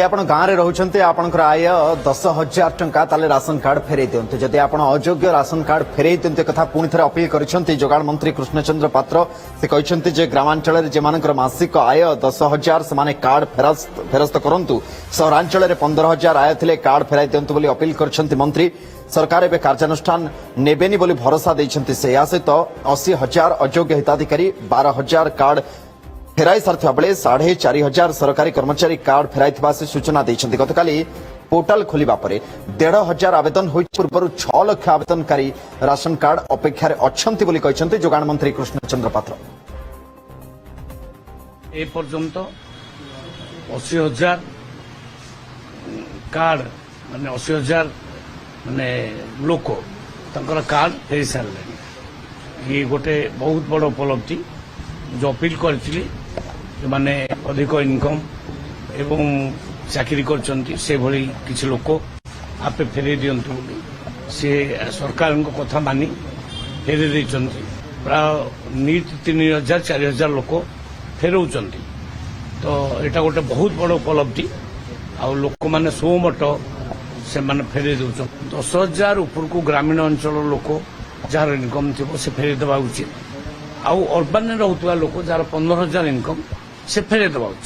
ଆପଣ ଗାଁରେ ରହୁଛନ୍ତି ଆପଣଙ୍କର ଆୟ 10,000 ଟଙ୍କା ତାହେଲେ ରାସନ କାର୍ଡ ଫେରେଇ ଦିଅନ୍ତୁ। ଯଦି ଆପଣ ଅଯୋଗ୍ୟ ରାସନ କାର୍ଡ ଫେରେଇ ଦିଅନ୍ତୁ କଥା ପୁଣି ଥରେ ଅପିଲ କରିଛନ୍ତି ଯୋଗାଣ ମନ୍ତ୍ରୀ କୃଷ୍ଣଚନ୍ଦ୍ର ପାତ୍ର। ସେ କହିଛନ୍ତି ଯେ ଗ୍ରାମାଞ୍ଚଳରେ ଯେମାନଙ୍କର ମାସିକ ଆୟ 10,000 ସେମାନେ କାର୍ଡ ଫେରସ୍ତ କରନ୍ତୁ। ସହରାଞ୍ଚଳରେ 15,000 ଆୟ ଥିଲେ କାର୍ଡ ଫେରାଇ ଦିଅନ୍ତୁ ବୋଲି ଅପିଲ କରିଛନ୍ତି ମନ୍ତ୍ରୀ। ସରକାର ଏବେ କାର୍ଯ୍ୟାନୁଷ୍ଠାନ ନେବେନି ବୋଲି ଭରସା ଦେଇଛନ୍ତି ସେ। ଏହା ସହିତ 80,000 ଅଯୋଗ୍ୟ ହିତାଧିକାରୀ 12,000 କାର୍ଡ फेराई सारिथिबा बेले 4,500 सरकारी कर्मचारी कार्ड फेराई से सूचना देइछन्ति। गतकाली पोर्टाल खोलिबा परे 1,500 आवेदन होई पूर्व 6 लाख आवेदनकारी राशन कार्ड अपेक्षा अछन्ति बोली कहिसन्ति जोगाण मंत्री कृष्णचंद्र पात्र। ए पर्यंत 80,000 कार्ड माने 80,000 माने लोक तंकर कार्ड फेरी सारले। ये गोटे बहुत बड़ उपलब्धि जो अपील करथिली माने अधिक इनकम एवं चाकरी करचंती से भली किछि लोक आपे फेरे दियंतु से सरकार को कथा मानी फेरे दैचंती। प्राय नीट 3,000 4,000 लोक फेरौचंती। तो एटा गोटे बहुत बड़ उपलब्धि आ लोक माने सोमट से माने फेरे दउचन। 10,000 ऊपर को ग्रामीण अंचल लोक जार इनकम थिबो से फेरे देबा उचित। आउ अर्बान रोकवा लोक जार 15,000 इनकम से फेरे देवा उचित।